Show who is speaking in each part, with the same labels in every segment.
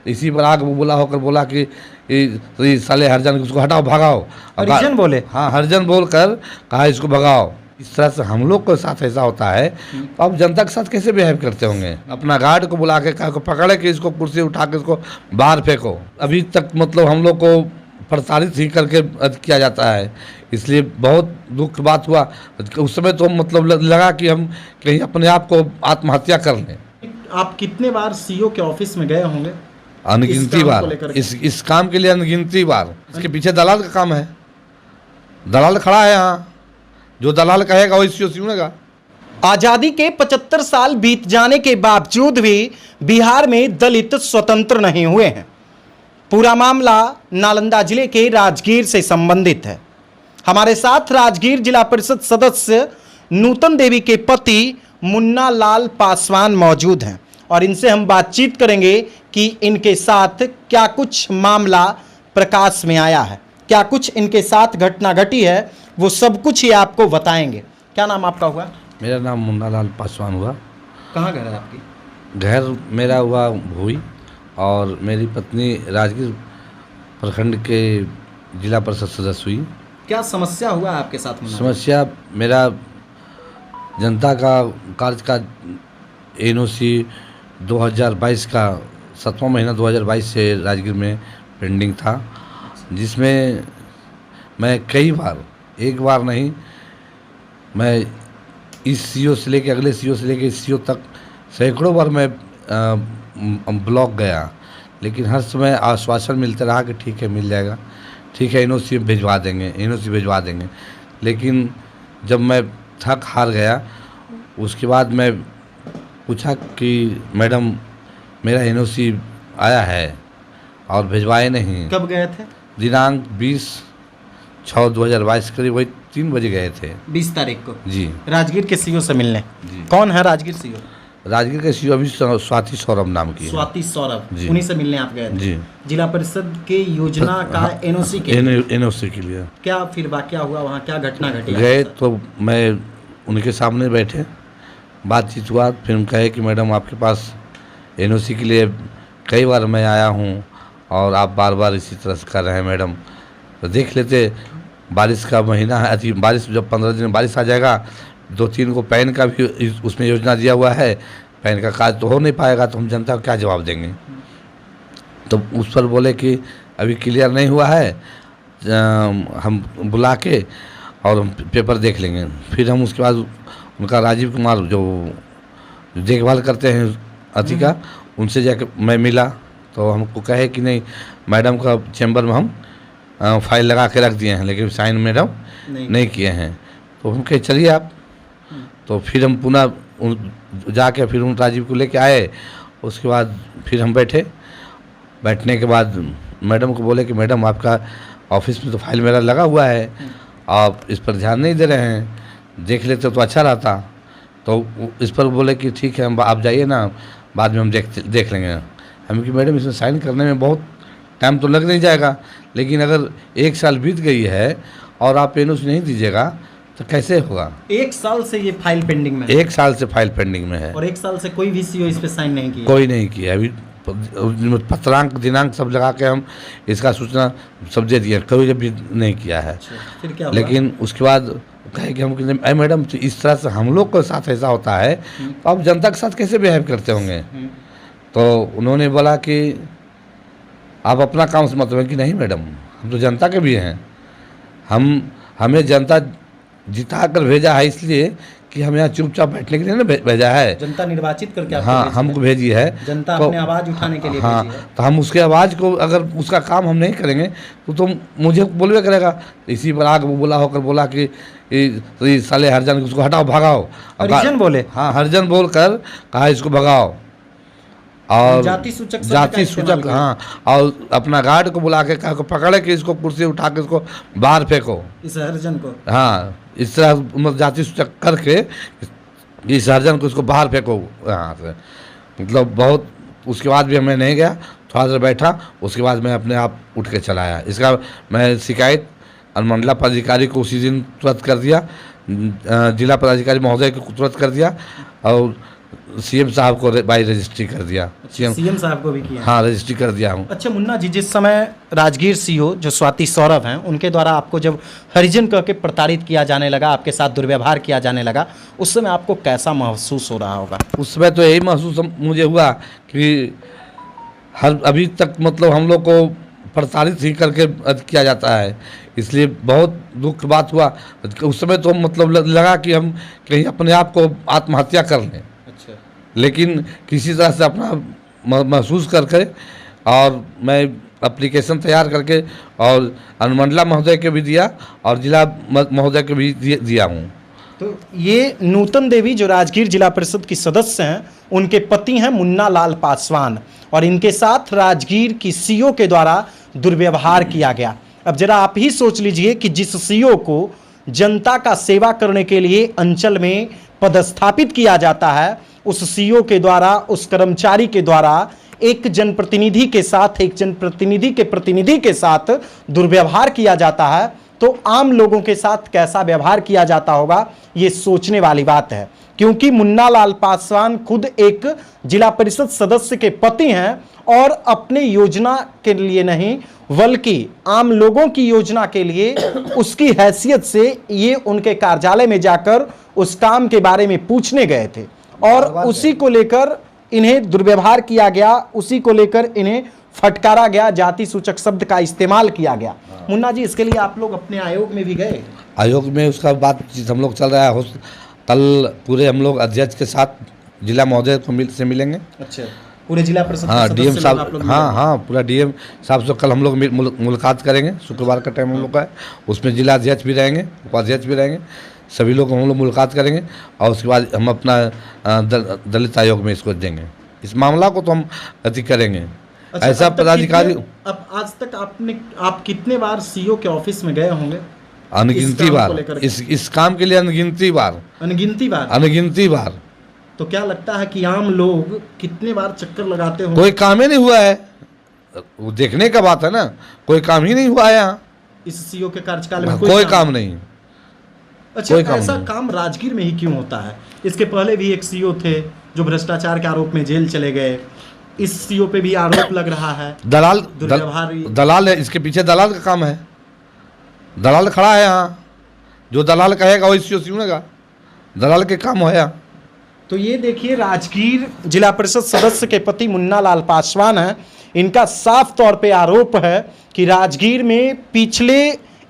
Speaker 1: इसी पर आग बोला होकर बोला कि ये साले हरिजन, उसको हटाओ भगाओ।
Speaker 2: हरिजन बोले?
Speaker 1: हाँ, हरिजन बोलकर कहा इसको भगाओ। इस तरह से हम लोग के साथ ऐसा होता है, तो अब जनता के साथ कैसे बिहेव करते होंगे? अपना गार्ड को बुला के कहा को पकड़े कि इसको कुर्सी उठा के इसको बाहर फेंको। अभी तक मतलब हम लोग को प्रताड़ित ही करके किया जाता है, इसलिए बहुत दुख बात हुआ। उस समय तो मतलब लगा कि हम कहीं अपने आप को आत्महत्या कर लें।
Speaker 2: आप कितने बार सीईओ के ऑफिस में गए होंगे?
Speaker 1: अनगिनती बार, इस काम के लिए अनगिनती बार। इसके पीछे दलाल का काम है, दलाल खड़ा है यहाँ, जो दलाल कहेगा वही सीईओ सुनेगा।
Speaker 2: आजादी के 75 साल बीत जाने के बावजूद भी बिहार में दलित स्वतंत्र नहीं हुए हैं। पूरा मामला नालंदा जिले के राजगीर से संबंधित है। हमारे साथ राजगीर जिला परिषद सदस्य नूतन देवी के पति मुन्ना लाल पासवान मौजूद हैं और इनसे हम बातचीत करेंगे कि इनके साथ क्या कुछ मामला प्रकाश में आया है, क्या कुछ इनके साथ घटना घटी है, वो सब कुछ ही आपको बताएंगे। क्या नाम आपका हुआ?
Speaker 1: मेरा नाम मुन्ना लाल पासवान हुआ।
Speaker 2: कहाँ घर है आपकी?
Speaker 1: घर मेरा हुआ भूई और मेरी पत्नी राजगीर प्रखंड के जिला परिषद सदस्य हुई।
Speaker 2: क्या समस्या हुआ आपके साथ?
Speaker 1: समस्या मेरा जनता का कार्य का एनओसी 2022 का 7वां महीना 2022 से राजगीर में पेंडिंग था, जिसमें मैं कई बार, एक बार नहीं, मैं इस सीईओ से लेके अगले सीईओ से लेके इस सीईओ तक सैकड़ों बार मैं ब्लॉक गया, लेकिन हर समय आश्वासन मिलता रहा कि ठीक है मिल जाएगा, ठीक है एनओसी भिजवा देंगे, एनओसी भिजवा देंगे। लेकिन जब मैं थक हार गया, उसके बाद मैं पूछा कि मैडम मेरा एनओसी आया है और भिजवाए नहीं।
Speaker 2: कब गए थे?
Speaker 1: दिनांक 20/6/2022 करीब वही 3 बजे गए थे।
Speaker 2: 20 तारीख को
Speaker 1: जी।
Speaker 2: राजगीर के सीईओ से मिलने।
Speaker 1: जी।
Speaker 2: कौन है राजगीर सीईओ?
Speaker 1: राजगीर के सीईओ अभी स्वाति सौरभ नाम की है।
Speaker 2: स्वाति सौरभ,
Speaker 1: जी।
Speaker 2: उन्हीं से मिलने आप गए थे?
Speaker 1: जी।
Speaker 2: जिला परिषद के योजना का एनओसी के
Speaker 1: एनओसी के लिए।
Speaker 2: क्या फिर वाकया हुआ वहाँ, क्या घटना घटी?
Speaker 1: गए तो मैं उनके सामने बैठे, बातचीत हुआ, फिर हम कहे कि मैडम आपके पास एनओसी के लिए कई बार मैं आया हूँ और आप बार बार इसी तरह से कर रहे हैं मैडम, तो देख लेते, बारिश का महीना है, अति बारिश जब 15 दिन बारिश आ जाएगा, 2-3 को पैन का भी उसमें योजना दिया हुआ है, पैन का कार्य तो हो नहीं पाएगा, तो हम जनता को क्या जवाब देंगे? तो उस पर बोले कि अभी क्लियर नहीं हुआ है, हम बुला के और हम पेपर देख लेंगे। फिर हम उसके बाद उनका राजीव कुमार जो देखभाल करते हैं अति का, उनसे जाकर मैं मिला, तो हमको कहे कि नहीं मैडम का चैम्बर में हम फाइल लगा के रख दिए हैं, लेकिन साइन मैडम नहीं किए हैं। तो हम कहे चलिए आप, तो फिर हम पुनः जाके फिर उन राजीव को लेके आए। उसके बाद फिर हम बैठने के बाद मैडम को बोले कि मैडम आपका ऑफिस में तो फाइल मेरा लगा हुआ है, आप इस पर ध्यान नहीं दे रहे हैं, देख लेते तो अच्छा रहता। तो इस पर बोले कि ठीक है, हम आप जाइए ना, बाद में हम देख लेंगे। हम कि मैडम इसमें साइन करने में बहुत टाइम तो लग नहीं जाएगा, लेकिन अगर 1 साल बीत गई है और आप एनओसी नहीं दीजिएगा तो कैसे होगा?
Speaker 2: 1 साल से ये फाइल पेंडिंग में है?
Speaker 1: 1 साल से फाइल पेंडिंग में है
Speaker 2: और 1 साल से कोई भी सीईओ इस पे साइन नहीं किया?
Speaker 1: कोई नहीं किया। अभी पत्रांक दिनांक सब लगा के हम इसका सूचना सब दे दिया, कोई भी नहीं किया है।
Speaker 2: फिर क्या हुआ?
Speaker 1: लेकिन उसके बाद कहे कि हम अरे मैडम तो इस तरह से हम लोग के साथ ऐसा होता है, तो आप जनता के साथ कैसे बिहेव करते होंगे? तो उन्होंने बोला कि आप अपना काम से मतलब है कि नहीं मैडम, हम तो जनता के भी हैं, हमें जनता जिता कर भेजा है, इसलिए कि हम यहाँ चुपचाप बैठने के लिए ना भेजा है।
Speaker 2: जनता निर्वाचित करके आपको
Speaker 1: हाँ, हमको भेजी है,
Speaker 2: जनता
Speaker 1: तो
Speaker 2: अपने आवाज़ उठाने के लिए
Speaker 1: हाँ,
Speaker 2: भेजी है।
Speaker 1: तो हम उसके आवाज़ को, अगर उसका काम हम नहीं करेंगे तो मुझे बोलवे करेगा। इसी पर आग बोला होकर बोला कि ये साले हरिजन, उसको हटाओ भगाओ।
Speaker 2: हरिजन बोले?
Speaker 1: हाँ, हरिजन बोलकर कहा इसको भगाओ और
Speaker 2: जाति सूचक
Speaker 1: हाँ, और अपना गार्ड को बुला के कहा को पकड़े कि इसको कुर्सी उठा के इसको बाहर फेंको,
Speaker 2: इस हरिजन को।
Speaker 1: हाँ, इस तरह जाति सूचक करके इस हरिजन को इसको बाहर फेंको यहाँ से। मतलब बहुत, उसके बाद भी मैं नहीं गया, थोड़ा देर बैठा, उसके बाद मैं अपने आप उठ के चला आया। इसका मैं शिकायत अनुमंडला पदाधिकारी को उसी दिन तुरंत कर दिया, जिला पदाधिकारी महोदय को तुरंत कर दिया, और सीएम साहब को बाई रजिस्ट्री कर दिया।
Speaker 2: सीएम साहब को भी किया?
Speaker 1: हाँ, रजिस्ट्री कर दिया हूँ।
Speaker 2: अच्छा मुन्ना जी, जिस समय राजगीर सीओ जो स्वाति सौरभ हैं, उनके द्वारा आपको जब हरिजन कह के प्रताड़ित किया जाने लगा, आपके साथ दुर्व्यवहार किया जाने लगा, उस समय आपको कैसा महसूस हो रहा होगा?
Speaker 1: उस समय तो यही महसूस मुझे हुआ कि अभी तक मतलब हम लोग को प्रताड़ित ही करके किया जाता है, इसलिए बहुत दुख की बात हुआ। उस समय तो मतलब लगा कि हम कहीं अपने आप को आत्महत्या कर लें।
Speaker 2: अच्छा।
Speaker 1: लेकिन किसी तरह से अपना महसूस करके और मैं एप्लीकेशन तैयार करके और अनुमंडला महोदय के भी दिया और जिला महोदय के भी दिया हूँ।
Speaker 2: तो ये नूतन देवी जो राजगीर जिला परिषद की सदस्य हैं, उनके पति हैं मुन्ना लाल पासवान, और इनके साथ राजगीर की सीओ के द्वारा दुर्व्यवहार किया गया। अब जरा आप ही सोच लीजिए कि जिस सीओ को जनता का सेवा करने के लिए अंचल में पदस्थापित किया जाता है, उस सीओ के द्वारा, उस कर्मचारी के द्वारा एक जनप्रतिनिधि के साथ, एक जनप्रतिनिधि के प्रतिनिधि के साथ दुर्व्यवहार किया जाता है, तो आम लोगों के साथ कैसा व्यवहार किया जाता होगा, ये सोचने वाली बात है। क्योंकि मुन्ना लाल पासवान खुद एक जिला परिषद सदस्य के पति हैं और अपने योजना के लिए नहीं बल्कि आम लोगों की योजना के लिए उसकी हैसियत से ये उनके कार्यालय में जाकर उस काम के बारे में पूछने गए थे और उसी को लेकर इन्हें दुर्व्यवहार किया गया, उसी को लेकर इन्हें फटकारा गया, जाति सूचक शब्द का इस्तेमाल किया गया। मुन्ना जी, इसके लिए आप लोग अपने आयोग में भी गए?
Speaker 1: आयोग में उसका बातचीत हम लोग चल रहा है। कल पूरे हम लोग अध्यक्ष के साथ जिला महोदय को से मिलेंगे।
Speaker 2: अच्छा, पूरे जिला परिषद?
Speaker 1: हाँ, डीएम साहब, हाँ, पूरा डीएम साहब से कल हम लोग मुलाकात करेंगे। शुक्रवार का टाइम हम लोग का है, उसमें जिला अध्यक्ष भी रहेंगे, उपाध्यक्ष भी रहेंगे, सभी लोग हम लोग मुलाकात करेंगे और उसके बाद हम अपना दलित आयोग में इसको देंगे। इस मामला को तो हम अति करेंगे।
Speaker 2: अच्छा,
Speaker 1: ऐसा पदाधिकारी।
Speaker 2: अब आज तक आप कितने बार सीओ के ऑफिस में गए होंगे?
Speaker 1: अनगिनती बार। इस काम के लिए अनगिनती बार। अनगिनती बार।
Speaker 2: तो क्या लगता है कि आम लोग कितने बार चक्कर लगाते होंगे?
Speaker 1: कोई काम ही नहीं हुआ है, वो देखने का बात है ना, कोई काम ही नहीं हुआ है यहाँ
Speaker 2: इस सीओ के कार्यकाल में।
Speaker 1: कोई काम नहीं।
Speaker 2: अच्छा, ऐसा काम राजगीर में ही क्यों होता है? इसके पहले भी एक सीओ थे जो भ्रष्टाचार के आरोप में जेल चले गए, इस सीओ पे भी आरोप लग रहा है दलाल है। इसके पीछे दलाल का काम है,
Speaker 1: दलाल खड़ा है यहाँ, जो दलाल कहेगा वही सीओ सुनेगा, दलाल के काम है यहाँ।
Speaker 2: तो ये देखिए, राजगीर जिला परिषद सदस्य के पति मुन्ना लाल पासवान हैं, इनका साफ तौर पे आरोप है कि राजगीर में पिछले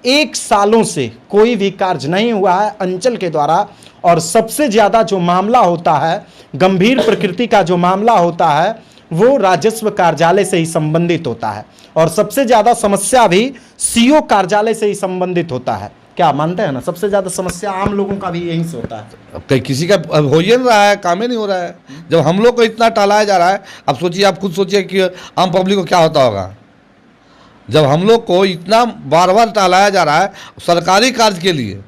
Speaker 2: 1 सालों से कोई भी कार्य नहीं हुआ है अंचल के द्वारा, और सबसे ज़्यादा जो मामला होता है, गंभीर प्रकृति का जो मामला होता है, वो राजस्व कार्यालय से ही संबंधित होता है, और सबसे ज़्यादा समस्या भी सीओ कार्यालय से ही संबंधित होता है। क्या मानते हैं ना, सबसे ज़्यादा समस्या आम लोगों का भी यहीं से होता है।
Speaker 1: अब किसी का हो ही नहीं रहा है, काम ही नहीं हो रहा है। जब हम लोग को इतना टालाया जा रहा है, अब सोचिए, आप खुद सोचिए कि आम पब्लिक को क्या होता होगा। जब हम लोग को इतना बार बार टालाया जा रहा है सरकारी कार्य के लिए,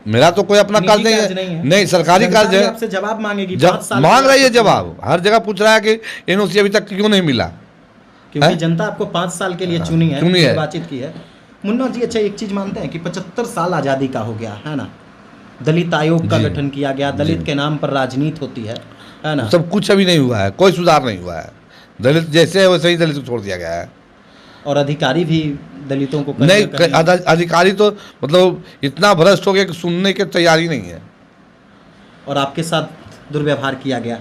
Speaker 1: मेरा तो कोई अपना कार्य नहीं, सरकारी कार्य है।
Speaker 2: आपसे जवाब मांगेगी,
Speaker 1: मांग रही है जवाब, हर जगह पूछ रहा है कि एनओसी अभी तक क्यों नहीं मिला,
Speaker 2: क्योंकि जनता आपको 5 साल के लिए चुनी है, बातचीत की है। मुन्ना जी, अच्छा एक चीज मानते हैं कि 75 साल आज़ादी का हो गया है ना, दलित आयोग का गठन किया गया, दलित के नाम पर राजनीति होती है ना,
Speaker 1: सब कुछ अभी नहीं हुआ है, कोई सुधार नहीं हुआ है। दलित जैसे है वैसे ही दलित को छोड़ दिया गया है,
Speaker 2: और अधिकारी भी दलितों को
Speaker 1: नहीं, अधिकारी तो मतलब इतना भ्रष्ट हो गया कि सुनने की तैयारी नहीं है।
Speaker 2: और आपके साथ दुर्व्यवहार किया गया,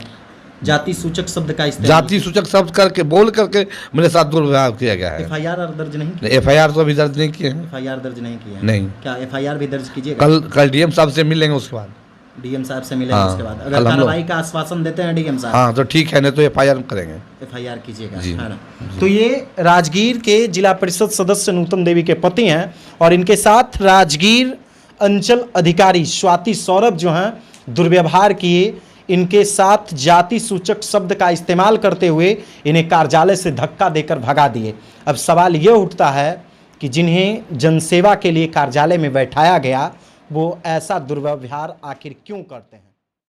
Speaker 2: जाति सूचक शब्द का इस्तेमाल,
Speaker 1: जाति सूचक शब्द करके बोल करके मेरे साथ दुर्व्यवहार किया गया है।
Speaker 2: एफआईआर दर्ज नहीं की?
Speaker 1: एफआईआर तो अभी दर्ज नहीं किए हैं।
Speaker 2: एफआईआर दर्ज नहीं किया है?
Speaker 1: नहीं।
Speaker 2: क्या एफआईआर भी दर्ज कीजिएगा?
Speaker 1: कल डीएम साहब से मिलेंगे, उसके बाद
Speaker 2: डीएम साहब से मिलेंगे। उसके बाद अगर कार्रवाई का आश्वासन देते हैं डीएम साहब,
Speaker 1: हाँ तो ठीक है, नहीं तो एफआईआर करेंगे,
Speaker 2: एफआईआर कीजिएगा, है ना। तो ये राजगीर के जिला परिषद सदस्य नूतन देवी के पति हैं, और इनके साथ राजगीर अंचल अधिकारी स्वाति सौरभ जो हैं दुर्व्यवहार किए, इनके साथ जाति सूचक शब्द का इस्तेमाल करते हुए इन्हें कार्यालय से धक्का देकर भगा दिए। अब सवाल ये उठता है कि जिन्हें जनसेवा के लिए कार्यालय में बैठाया गया, वो ऐसा दुर्व्यवहार आखिर क्यों करते हैं?